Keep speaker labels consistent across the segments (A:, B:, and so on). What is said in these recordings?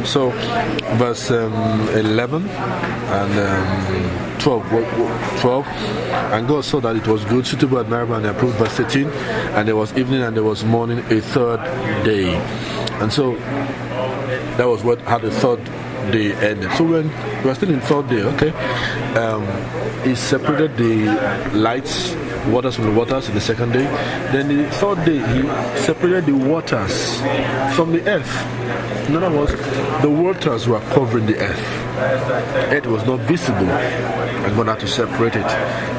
A: So, verse 11 and 12, 12. And God saw that it was good, suitable, admirable, and approved. Verse 13. And there was evening and there was morning, a third day. And so, that was how the third day ended. So when we're still in third day, okay, he separated the waters from the waters in the second day. Then the third day he separated the waters from the earth. In other words, the waters were covering the earth. Earth was not visible, and God had to separate it.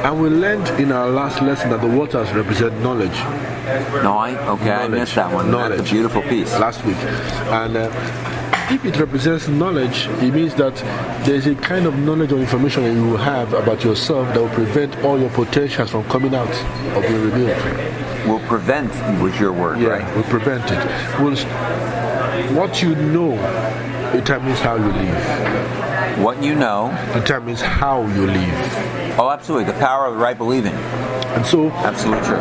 A: And we learned in our last lesson that the waters represent knowledge.
B: I missed that one.
A: Knowledge.
B: That's a beautiful piece.
A: Last week. And if it represents knowledge, it means that there's a kind of knowledge or information that you will have about yourself that will prevent all your potentials from coming out or being revealed.
B: Will prevent was your word, right?
A: Yeah, will prevent it. What you know determines how you live.
B: What you know
A: determines how you live.
B: Oh, absolutely. The power of right believing.
A: And so,
B: absolutely true.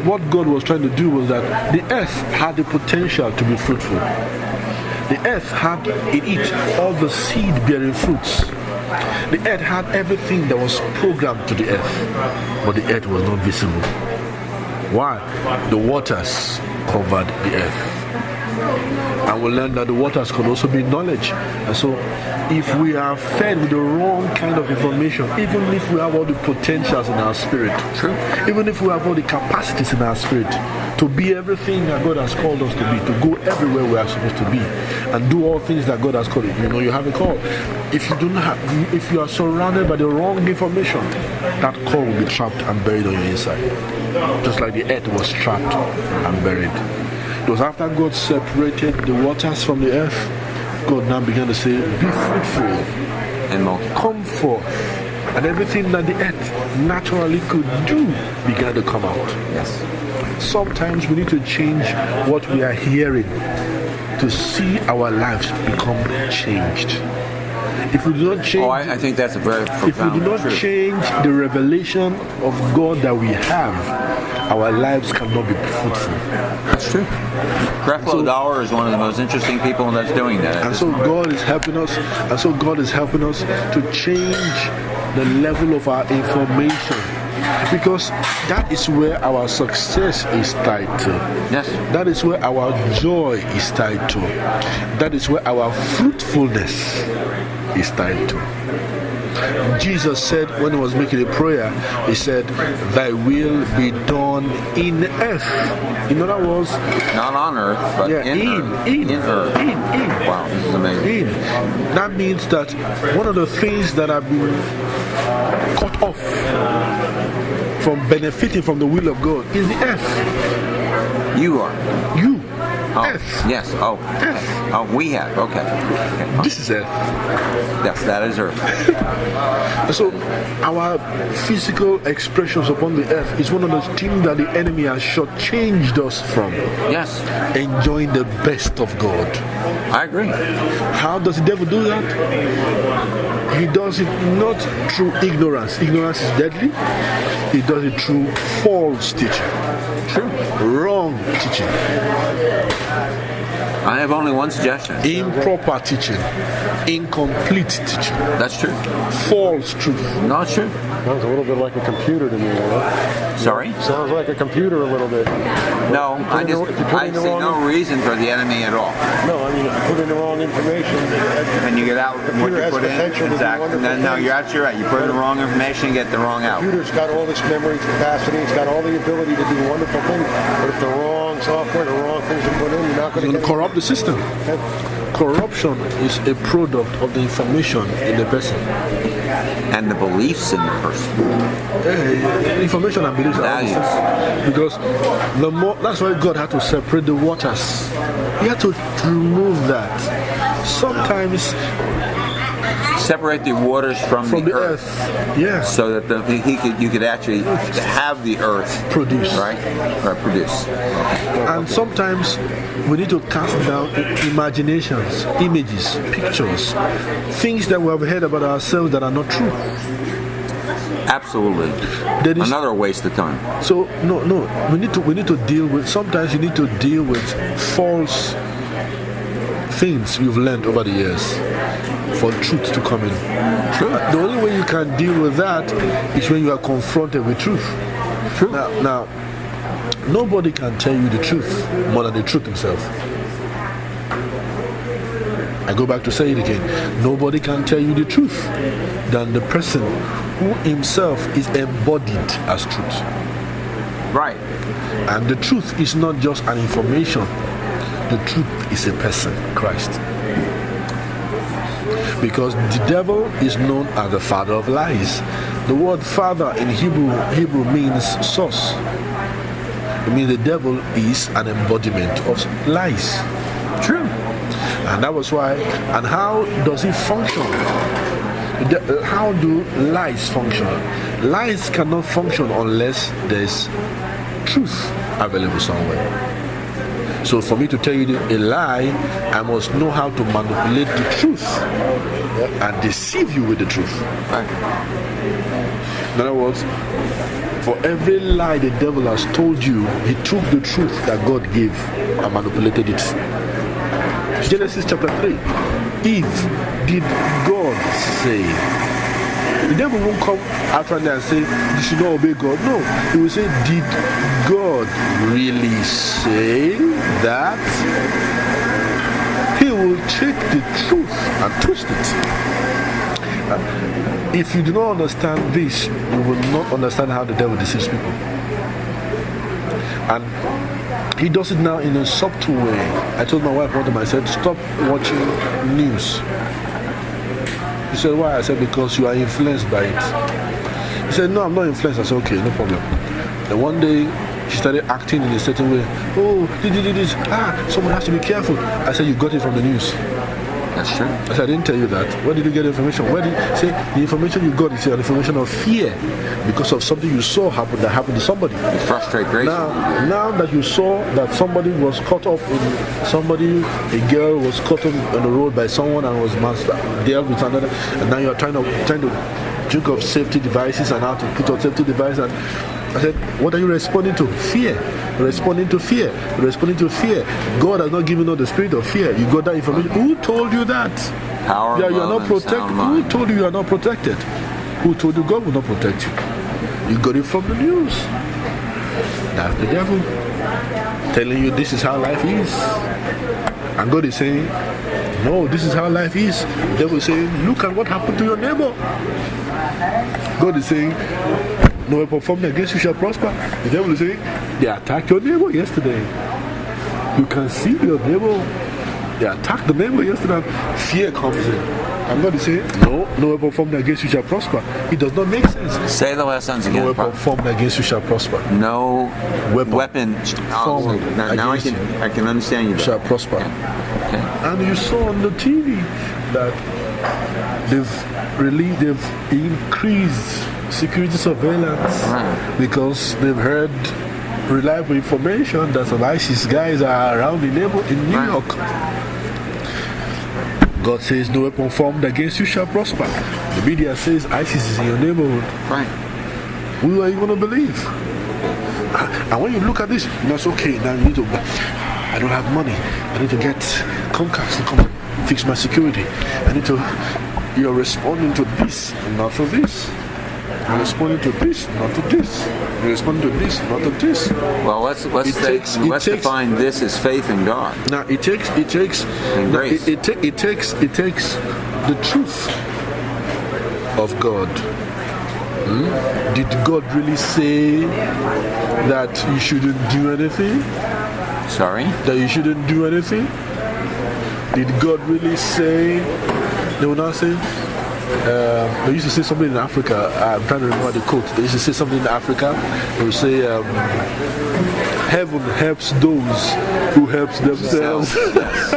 A: What God was trying to do was that the earth had the potential to be fruitful. The earth had in it all the seed-bearing fruits. The earth had everything that was programmed to the earth, but the earth was not visible. Why? The waters covered the earth. And we learned that the waters could also be knowledge. And so, if we are fed with the wrong kind of information, even if we have all the potentials in our spirit,
B: true,
A: even if we have all the capacities in our spirit to be everything that God has called us to be, to go everywhere we are supposed to be, and do all things that God has called you, you have a call. If you are surrounded by the wrong information, that call will be trapped and buried on your inside, just like the earth was trapped and buried. It was after God separated the waters from the earth, God now began to say, be fruitful
B: and multiply.
A: Come forth. And everything that the earth naturally could do began to come out.
B: Yes.
A: Sometimes we need to change what we are hearing to see our lives become changed. If we do not change,
B: I think that's a very profound
A: if we do not
B: truth.
A: change the revelation of God that we have, our lives cannot be fruitful.
B: That's true. Creflo Dollar is one of the most interesting people that's doing that.
A: And so God is helping us. And so God is helping us to change the level of our information, because that is where our success is tied to.
B: Yes.
A: That is where our joy is tied to. That is where our fruitfulness is tied to. Jesus said when he was making a prayer, he said, thy will be done in earth. In other words,
B: not on earth, but in earth. Wow, this is amazing.
A: That means that one of the things that have been cut off from benefiting from the will of God is the earth.
B: You are.
A: You.
B: Oh,
A: earth.
B: Yes. Oh.
A: Earth.
B: Oh, we have. Okay.
A: This is earth.
B: Yes, that is earth.
A: So our physical expressions upon the earth is one of those things that the enemy has shortchanged us from.
B: Yes.
A: Enjoying the best of God.
B: I agree.
A: How does the devil do that? He does it not through ignorance. Ignorance is deadly. He does it through false teaching.
B: True.
A: Wrong teaching.
B: I have only one suggestion.
A: Improper teaching. Incomplete teaching.
B: That's true.
A: False truth.
B: Not true.
C: Sounds a little bit like a computer to me. Right?
B: Sorry?
C: Sounds like a computer a little bit.
B: No, I see no reason for the enemy at all.
C: No, I mean, if you put in the wrong information,
B: and you get out what you put in, exactly. No, you're absolutely right. You put in the wrong information, you get the wrong out.
C: The computer's got all this memory capacity, it's got all the ability to do wonderful things, but if the wrong software, the wrong things are put in, you're not going to
A: corrupt the system. Corruption is a product of the information in the person.
B: And the beliefs in the person.
A: Information and beliefs are
B: values.
A: Because that's why God had to separate the waters. He had to remove that. Sometimes
B: separate the waters from the earth.
A: Yeah.
B: So that you could actually have the earth
A: produce.
B: Right? Or produce.
A: And sometimes we need to cast down imaginations, images, pictures, things that we have heard about ourselves that are not true.
B: Absolutely. Another waste of time.
A: So no. We need to deal with. Sometimes you need to deal with false things you've learned over the years for truth to come in.
B: True.
A: The only way you can deal with that is when you are confronted with truth.
B: True.
A: Now, nobody can tell you the truth more than the truth himself. I go back to say it again. Nobody can tell you the truth than the person who himself is embodied as truth.
B: Right.
A: And the truth is not just an information. The truth is a person, Christ. Because the devil is known as the father of lies. The word father in Hebrew means source. It means the devil is an embodiment of lies.
B: True.
A: And that was why. And how does it function? How do lies function? Lies cannot function unless there's truth available somewhere. So for me to tell you a lie, I must know how to manipulate the truth and deceive you with the truth.
B: Right.
A: In other words, for every lie the devil has told you, he took the truth that God gave and manipulated it. Genesis chapter 3. Eve, did God say? The devil won't come after and say, you should not obey God. No, he will say, did God really say that? He will take the truth and twist it. If you do not understand this, you will not understand how the devil deceives people. And he does it now in a subtle way. I told my wife one time, I said, stop watching news. She said, why? I said, because you are influenced by it. He said, no, I'm not influenced. I said, okay, no problem. Then one day, she started acting in a certain way. Oh, this. Someone has to be careful. I said, you got it from the news.
B: That's true.
A: I said, I didn't tell you that. Where did you get the information? Where did you say the information you got is an information of fear because of something you saw happen that happened to somebody.
B: You frustrate Grace.
A: Now that you saw that somebody was caught up a girl was caught up on the road by someone and was dealt with another, and now you're trying to think of safety devices and how to put on safety device. And I said, what are you responding to? Fear. Responding to fear. Responding to fear. God has not given us the spirit of fear. You got that information. Who told you that?
B: Power,
A: you are not protected. Who told you are not protected? Who told you God will not protect you? You got it from the news. That's the devil telling you this is how life is. And God is saying, no, this is how life is. The devil is saying, look at what happened to your neighbor. God is saying, no weapon formed against you shall prosper. The devil is saying, they attacked your neighbor yesterday. You can see your neighbor. They attacked the neighbor yesterday. Fear comes in. And God is saying, no weapon formed against you shall prosper. It does not make sense.
B: Say the last sentence again.
A: No weapon formed against you shall prosper.
B: No weapon
A: formed
B: now I can understand you.
A: Shall prosper.
B: Okay.
A: And you saw on the TV that they've increased security surveillance because they've heard reliable information that some ISIS guys are around in New York. God says no weapon formed against you shall prosper. The media says ISIS is in your neighborhood.
B: Right.
A: Who are you going to believe? And when you look at this, that's okay. Now you need to. I don't have money. I need to get Comcast to come fix my security. You're responding to this, not to this. You're responding to this, not to this. You're responding to this, not to this.
B: Well, let's define this as faith in God.
A: Now it takes
B: grace.
A: It takes the truth of God. Did God really say that you shouldn't do anything?
B: Sorry?
A: That you shouldn't do anything? Did God really say? They will not say. They used to say something in Africa. I'm trying to remember the quote. They used to say something in Africa. They would say, "Heaven helps those who helps themselves."
B: Yes.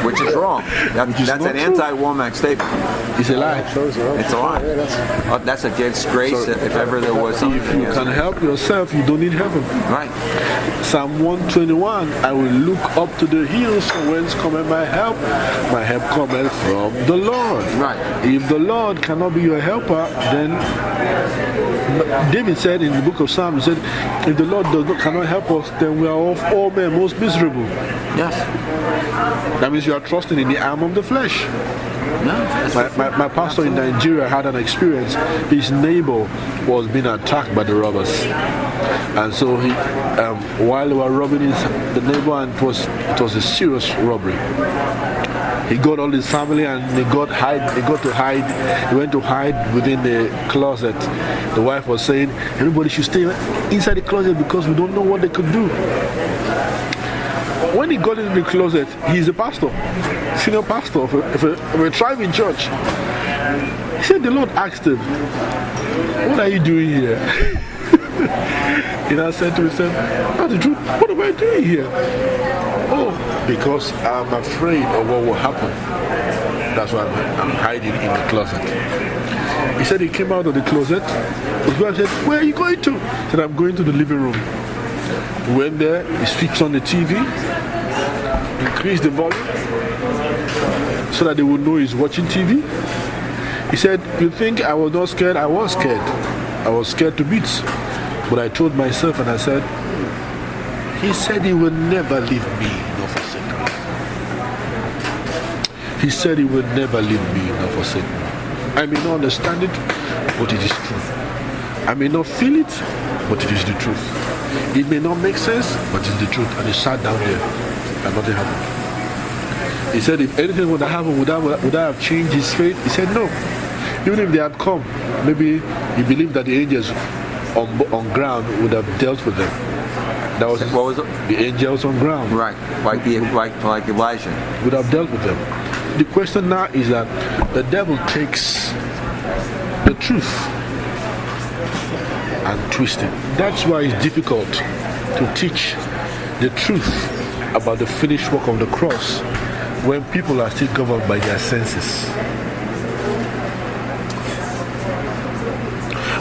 B: Which is wrong. That's an anti-Womack statement.
A: It's a lie.
B: It's a lie. That's against grace. So, if ever there was something.
A: If you can help yourself, you don't need heaven.
B: Right.
A: Psalm 121, I will look up to the hills from whence cometh my help. My help cometh from the Lord.
B: Right.
A: If the Lord cannot be your helper, then David said in the book of Psalms, he said, if the Lord cannot help us, then we are of all men most miserable.
B: Yes.
A: That means you you are trusting in the arm of the flesh. My pastor in Nigeria had an experience. His neighbor was being attacked by the robbers, and so he, while they were robbing the neighbor, and it was a serious robbery. He got all his family and he went to hide within the closet. The wife was saying, everybody should stay inside the closet because we don't know what they could do. When he got into the closet, he's a pastor, senior pastor of a thriving church. He said the Lord asked him, what are you doing here? He now said to himself, that's the truth, what am I doing here? Oh, because I'm afraid of what will happen. That's why I'm hiding in the closet. He said he came out of the closet. His wife said, where are you going to? He said, I'm going to the living room. He went there, he switched on the TV, increased the volume so that they would know he's watching TV. He said, you think I was not scared? I was scared. I was scared to bits. But I told myself and I said, he said he will never leave me nor forsake me. He said he will never leave me nor forsake me. I may not understand it, but it is true. I may not feel it, but it is the truth. It may not make sense, but it's the truth. And he sat down there and nothing happened. He said, if anything would have happened, would I have changed his faith? He said, no. Even if they had come, maybe he believed that the angels on ground would have dealt with them. That was
B: what was it?
A: The angels on ground.
B: Right, like Elijah.
A: Would have dealt with them. The question now is that the devil takes the truth and twist it. That's why it's difficult to teach the truth about the finished work of the cross when people are still governed by their senses.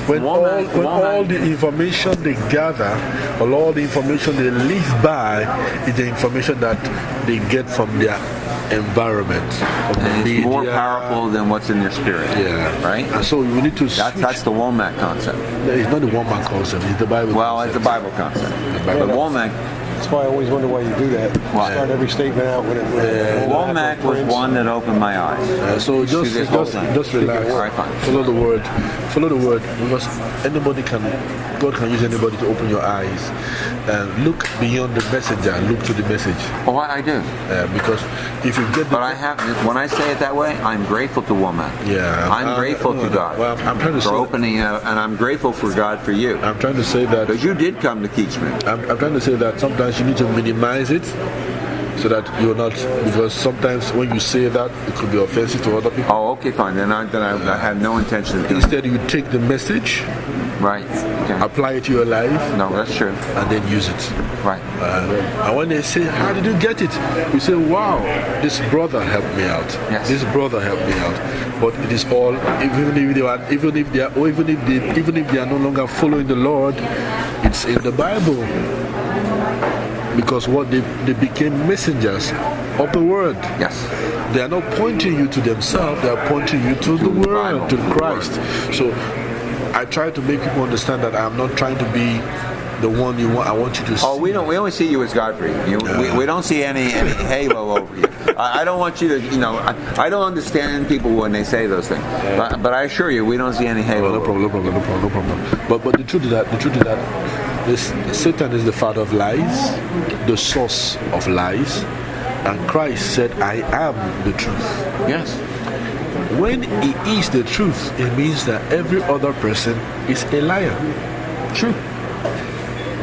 A: When all the information they gather, or all the information they live by, is the information that they get from their environment. From
B: and
A: the
B: it's
A: media.
B: more powerful than what's in their spirit.
A: Yeah.
B: Right?
A: And so we need to
B: That's the Womack concept.
A: It's not the Womack concept, it's the Bible
B: concept. It's the Bible concept. But Womack...
C: That's why I always wonder why you do that.
B: Why?
C: Start every statement out with it.
B: Womack was one that opened my eyes.
A: So just relax.
B: All right, fine.
A: Follow the word. Follow the word, because God can use anybody to open your eyes and look beyond the messenger, look to the message.
B: Oh, I do.
A: Because if you get the...
B: But when I say it that way, I'm grateful to Womack.
A: Yeah.
B: I'm grateful to God.
A: Well, I'm trying to say...
B: For opening, and I'm grateful for God for you.
A: I'm trying to say that...
B: Because you did come to teach me.
A: I'm trying to say that sometimes you need to minimize it, so that you're not, because sometimes when you say that, it could be offensive to other people.
B: Oh, okay, fine. Then I have no intention of doing it.
A: Instead, you take the message,
B: right, okay,
A: apply it to your life.
B: No, that's true.
A: And then use it.
B: Right.
A: And when they say, how did you get it? You say, wow, this brother helped me out.
B: Yes.
A: This brother helped me out. But it is all, even if they are no longer following the Lord, it's in the Bible. Because they became messengers of the word.
B: Yes.
A: They are not pointing you to themselves, they are pointing you to the word, to Christ. So I try to make people understand that I'm not trying to be the one you want. I want you to see.
B: Oh, we only see you as Godfrey. We don't see any halo over you. I don't want you to, I don't understand people when they say those things. But I assure you, we don't see any halo.
A: No problem. But the truth is that Satan is the father of lies, the source of lies, and Christ said, I am the truth.
B: Yes.
A: When he is the truth, it means that every other person is a liar. True.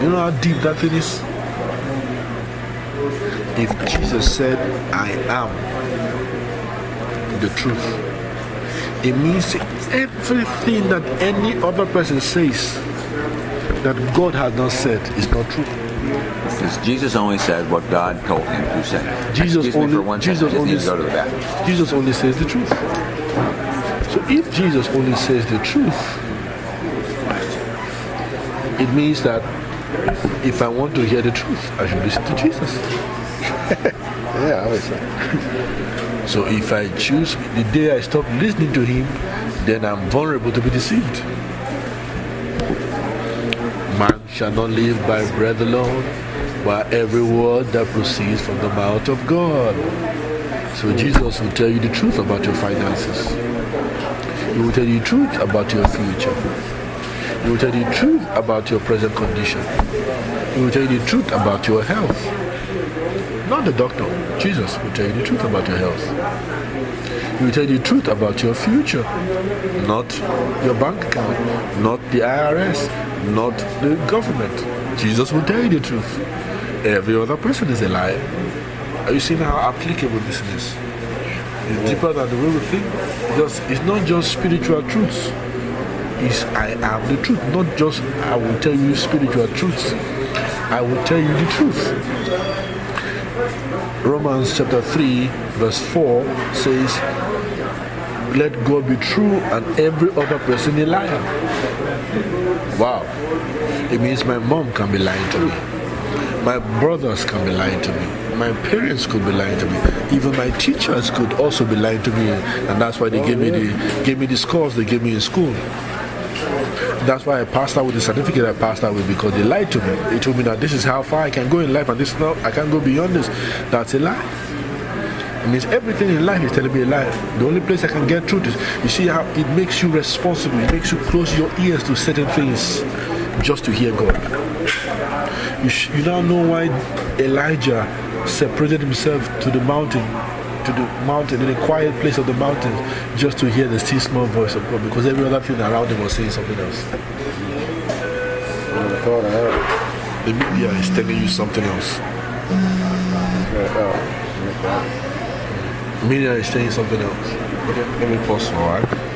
A: You know how deep that thing is? If Jesus said, I am the truth, it means everything that any other person says that God has not said is not true.
B: Because Jesus only said what God told him to say.
A: Jesus only says the truth. So if Jesus only says the truth, it means that if I want to hear the truth, I should listen to Jesus. Yeah, obviously. So if I choose, the day I stop listening to him, then I'm vulnerable to be deceived. Man shall not live by bread alone, but every word that proceeds from the mouth of God. So Jesus will tell you the truth about your finances. He will tell you the truth about your future. He will tell you the truth about your present condition. He will tell you the truth about your health. Not the doctor. Jesus will tell you the truth about your health. He will tell you the truth about your future. Not your bank account. Not the IRS. Not the government. Jesus will tell you the truth. Every other person is a liar. Are you seeing how applicable this is? It's deeper than the way we think. Because it's not just spiritual truths. It's I am the truth. Not just I will tell you spiritual truths. I will tell you the truth. Romans chapter 3 verse 4 says, let God be true and every other person a liar. Wow. It means my mom can be lying to me. My brothers can be lying to me. My parents could be lying to me. Even my teachers could also be lying to me, and that's why they gave me the scores they gave me in school. That's why I passed out with the certificate I passed out with, because they lied to me. They told me that this is how far I can go in life, and this is not, I can't go beyond this. That's a lie. It means everything in life is telling me a lie. The only place I can get truth is, you see how it makes you responsible. It makes you close your ears to certain things just to hear God. You now know why Elijah separated himself to the mountain, in a quiet place of the mountain, just to hear the still small voice of God, because every other thing around him was saying something else. The media is telling you something else. Media is saying something else. Okay, let me pause for a while.